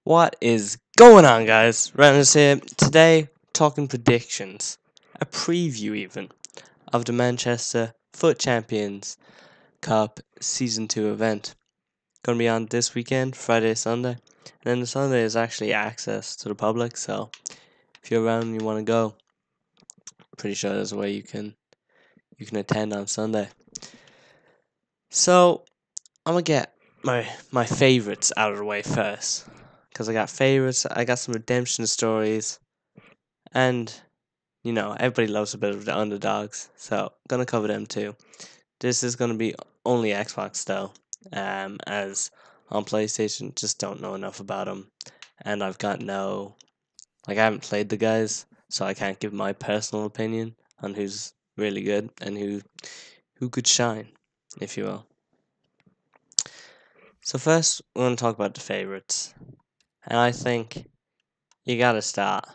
What is going on, guys? Rannerz here. Today, talking predictions, a preview even, of the Manchester FUT Champions Cup Season 2 event. Going to be on this weekend, Friday, Sunday. And then the Sunday is actually access to the public, so if you're around and you want to go, pretty sure there's a way you can attend on Sunday. So, I'm going to get my favorites out of the way first. Because I got favorites, I got some redemption stories, and everybody loves a bit of the underdogs, so gonna cover them too. This is gonna be only Xbox though, as on PlayStation, just don't know enough about them, and I've got I haven't played the guys, so I can't give my personal opinion on who's really good and who could shine, if you will. So first, we're gonna talk about the favorites, and I think you gotta start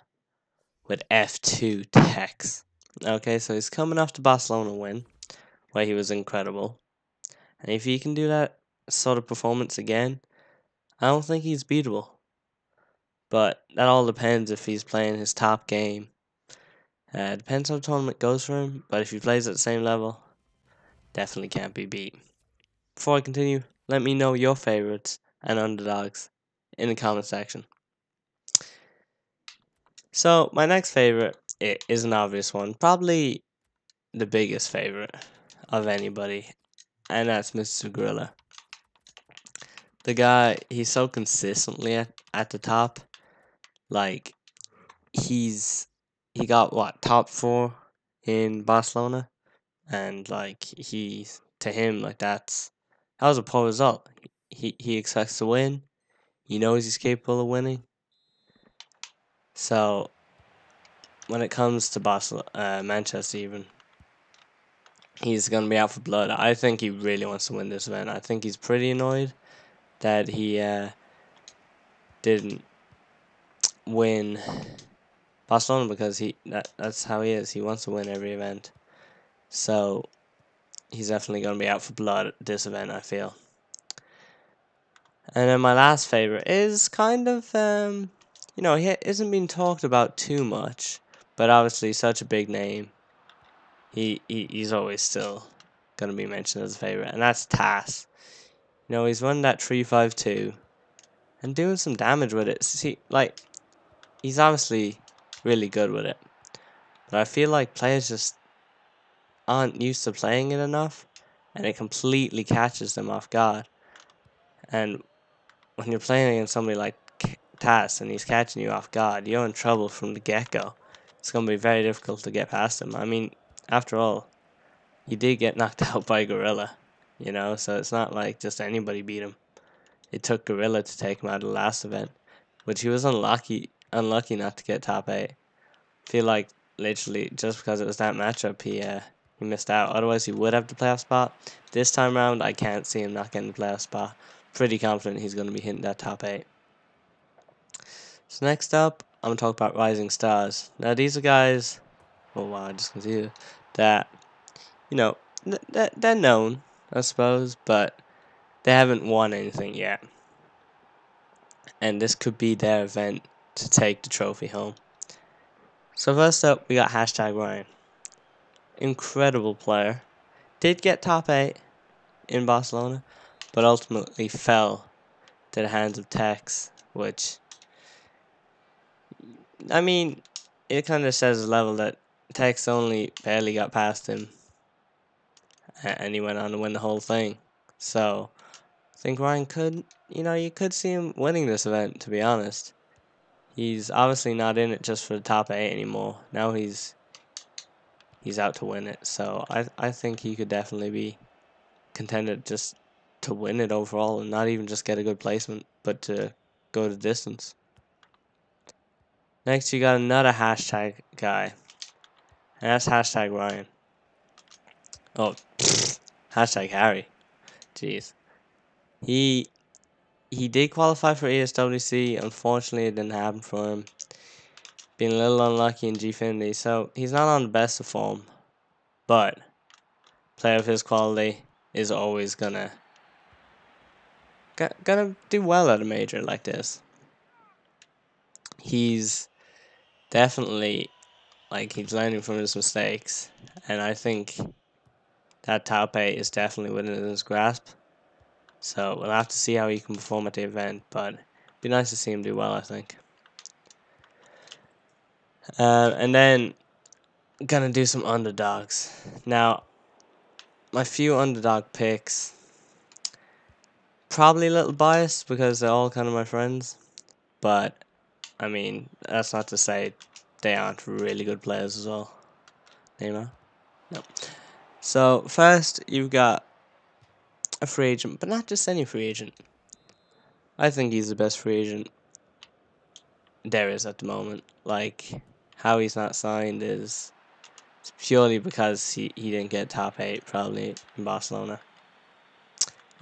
with F2 Tex. Okay, so he's coming off the Barcelona win, where he was incredible. And if he can do that sort of performance again, I don't think he's beatable. But that all depends if he's playing his top game. Depends how the tournament goes for him, but if he plays at the same level, definitely can't be beat. Before I continue, let me know your favorites and underdogs in the comment section. So, my next favorite is an obvious one, probably the biggest favorite of anybody, and that's Mr. Gorilla. The guy, he's so consistently at the top. Like, he got what, top 4 in Barcelona, and like to him, like that was a poor result. He expects to win. He knows he's capable of winning. So when it comes to Manchester even, he's gonna be out for blood. I think he really wants to win this event. I think he's pretty annoyed that he didn't win Barcelona, because that's how he is. He wants to win every event. So he's definitely going to be out for blood at this event, I feel. And then my last favorite is kind of he isn't being talked about too much, but obviously such a big name. He's always still going to be mentioned as a favorite, and that's Tas. He's running that 3-5-2 and doing some damage with it. See, like, he's obviously really good with it, but I feel like players just aren't used to playing it enough, and it completely catches them off guard. And when you're playing against somebody like Tas and he's catching you off guard, you're in trouble from the get-go. It's going to be very difficult to get past him. I mean, after all, he did get knocked out by Gorilla, so it's not like just anybody beat him. It took Gorilla to take him out of the last event, which he was unlucky not to get top 8. I feel like literally just because it was that matchup, he missed out. Otherwise, he would have the playoff spot. This time around, I can't see him not getting the playoff spot. Pretty confident he's going to be hitting that top 8. So next up, I'm going to talk about Rising Stars. Now, these are guys, oh wow, I just confused, that, they're known, I suppose, but they haven't won anything yet. And this could be their event to take the trophy home. So first up, we got #Ryan. Incredible player. Did get top 8 in Barcelona, but ultimately fell to the hands of Tex, which, I mean, it kind of says the level that Tex only barely got past him, and he went on to win the whole thing. So I think Ryan could, you could see him winning this event, to be honest. He's obviously not in it just for the top 8 anymore. Now he's out to win it. So I think he could definitely be contended just to win it overall, and not even just get a good placement, but to go the distance. Next, you got another guy, and that's #Ryan. Oh, #Harry. Jeez. He did qualify for ESWC. Unfortunately, it didn't happen for him. Being a little unlucky in Gfinity, so he's not on the best of form. But player of his quality is always gonna do well at a major like this. he's definitely, like, he's learning from his mistakes, and I think that top 8 is definitely within his grasp. So we'll have to see how he can perform at the event, but it'd be nice to see him do well, I think. And then gonna do some underdogs. Now, my few underdog picks, probably a little biased because they're all kind of my friends, but I mean, that's not to say they aren't really good players as well. Neymar? No. So, first, you've got a free agent, but not just any free agent. I think he's the best free agent there is at the moment. Like, how he's not signed is purely because he didn't get top 8, probably, in Barcelona.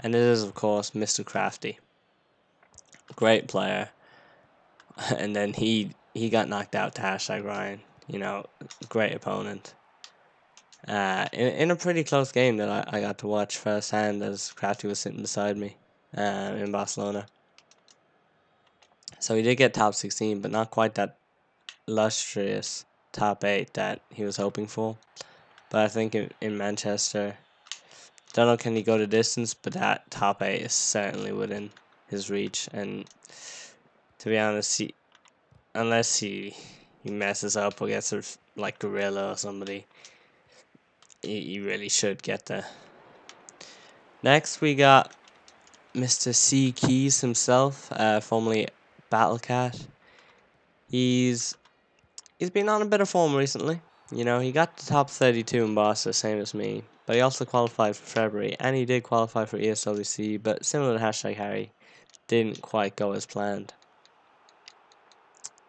And it is, of course, Mr. Crafty. Great player. And then he got knocked out to #Ryan. You know, great opponent. In a pretty close game that I got to watch firsthand as Crafty was sitting beside me in Barcelona. So he did get top 16, but not quite that lustrous top 8 that he was hoping for. But I think in Manchester, don't know can he go the distance, but that top 8 is certainly within his reach. And to be honest, unless he messes up or gets like Gorilla or somebody, he really should get there. Next, we got Mr. C Keys himself, formerly Battlecat. He's been on a bit of form recently. You know, he got the top 32 in Barca, same as me. But he also qualified for February, and he did qualify for ESWC, but similar to #Harry, didn't quite go as planned.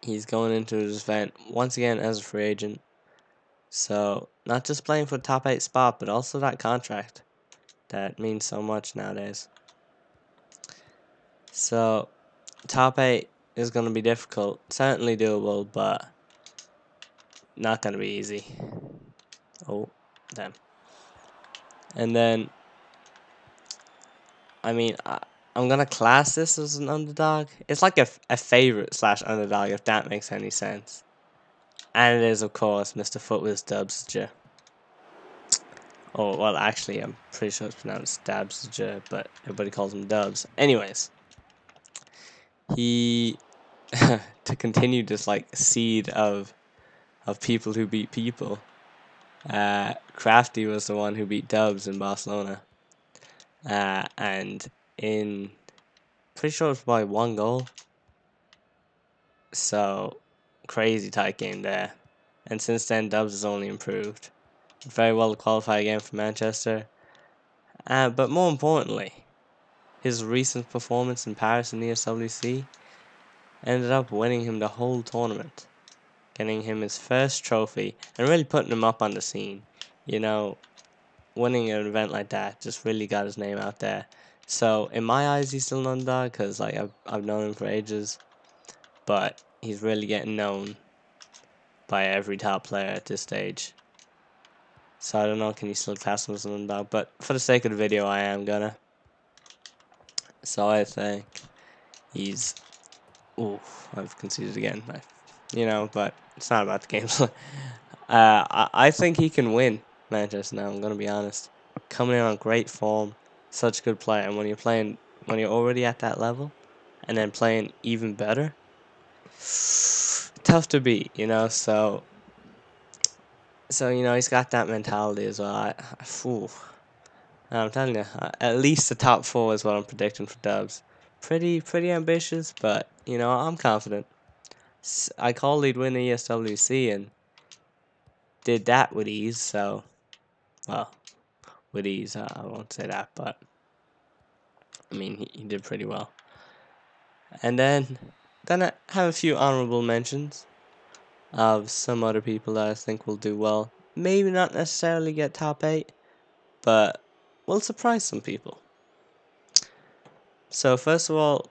He's going into his event once again as a free agent. So, not just playing for the top 8 spot, but also that contract. That means so much nowadays. So, top 8 is going to be difficult. Certainly doable, but not going to be easy. Oh, damn. And then, I mean, I'm going to class this as an underdog. It's like a favorite / underdog, if that makes any sense. And it is, of course, Mr. FUT with Dubsja. Oh, well, actually, I'm pretty sure it's pronounced Dabsja, but everybody calls him Dubs. Anyways, he, to continue this, like, seed of people who beat people, Crafty was the one who beat Dubs in Barcelona. And in, pretty sure it's by 1 goal. So, crazy tight game there. And since then, Dubs has only improved. Very well to qualify again for Manchester. But more importantly, his recent performance in Paris in the ESWC ended up winning him the whole tournament, getting him his first trophy, and really putting him up on the scene. You know, winning an event like that just really got his name out there. So in my eyes, he's still an underdog because like I've known him for ages, but he's really getting known by every top player at this stage. So I don't know, can you still class him as an underdog? But for the sake of the video, I am gonna. So I think he's. Ooh, I've conceded again. You know, but it's not about the games. I think he can win Manchester now. I'm gonna be honest. Coming in on great form, such a good player, and when you're already at that level, and then playing even better, tough to beat. You know, so you know he's got that mentality as well. I'm telling you, at least the top 4 is what I'm predicting for Dubs. Pretty ambitious, but you know I'm confident. I called he'd win the ESWC and did that with ease. So, well, with ease, I won't say that, but I mean he did pretty well. And then gonna have a few honorable mentions of some other people that I think will do well. Maybe not necessarily get top 8, but will surprise some people. So first of all,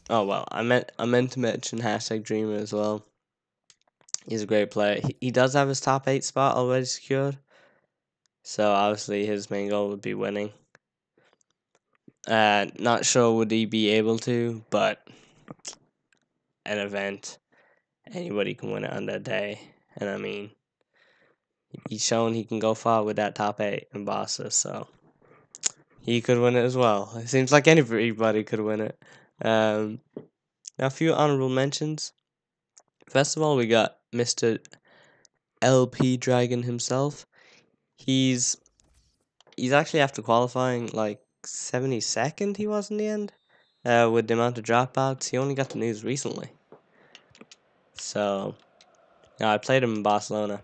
oh well, I meant to mention #Dreamer as well. He's a great player. He does have his top 8 spot already secured. So obviously his main goal would be winning. Not sure would he be able to, but an event. Anybody can win it on that day. And I mean, he's shown he can go far with that top 8 in Barca, so he could win it as well. It seems like anybody could win it. Now, a few honorable mentions. First of all, we got Mr. LP Dragon himself. He's actually, after qualifying like 72nd, he was in the end. With the amount of dropouts, he only got the news recently. So, yeah, I played him in Barcelona.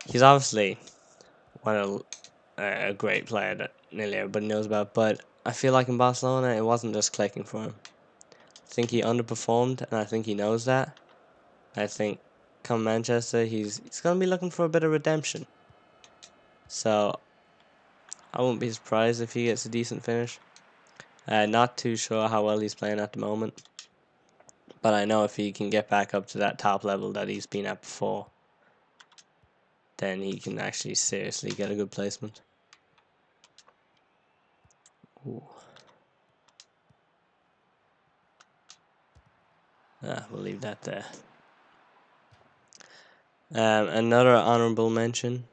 He's obviously a great player that nearly everybody knows about, but I feel like in Barcelona it wasn't just clicking for him. I think he underperformed, and I think he knows that. I think come Manchester, he's gonna be looking for a bit of redemption. So I wouldn't be surprised if he gets a decent finish. Not too sure how well he's playing at the moment, but I know if he can get back up to that top level that he's been at before, then he can actually seriously get a good placement. Ooh. We'll leave that there. Another honorable mention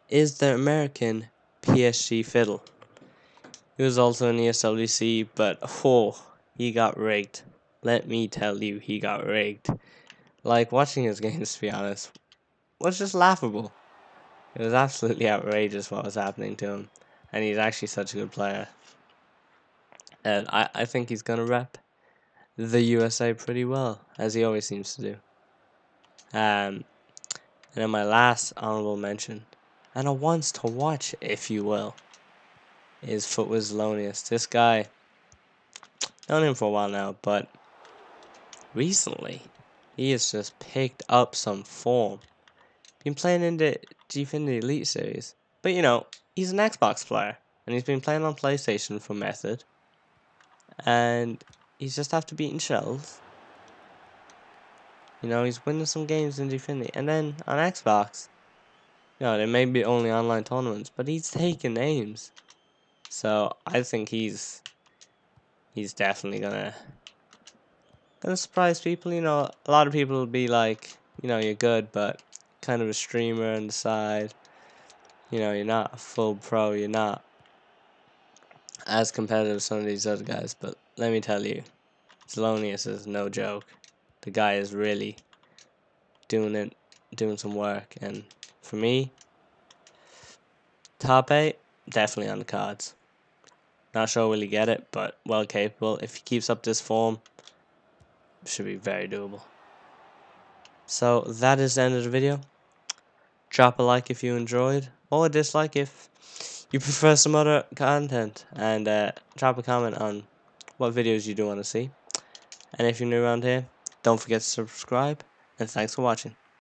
is the American PSG Fiddle. He was also in the SWC, but he got rigged. Let me tell you, he got rigged. Like, watching his games, to be honest, was just laughable. It was absolutely outrageous what was happening to him. And he's actually such a good player. And I think he's going to rep the USA pretty well, as he always seems to do. And then my last honorable mention, and a once to watch, if you will, is FUT This guy, known him for a while now, but recently he has just picked up some form. Been playing in the Gfinity Elite Series, but you know, he's an Xbox player, and he's been playing on PlayStation for Method, and he's just after beating shells. You know, he's winning some games in Gfinity, and then on Xbox, you know, there may be only online tournaments, but he's taking names. So I think he's definitely gonna surprise people. You know, a lot of people will be like, you know, you're good, but kind of a streamer on the side. You know, you're not a full pro. You're not as competitive as some of these other guys. But let me tell you, Zelonius is no joke. The guy is really doing some work. And for me, top 8, definitely on the cards. Not sure will he get it, but well capable. If he keeps up this form, it should be very doable. So that is the end of the video. Drop a like if you enjoyed, or a dislike if you prefer some other content, and drop a comment on what videos you do want to see. And if you're new around here, don't forget to subscribe, and thanks for watching.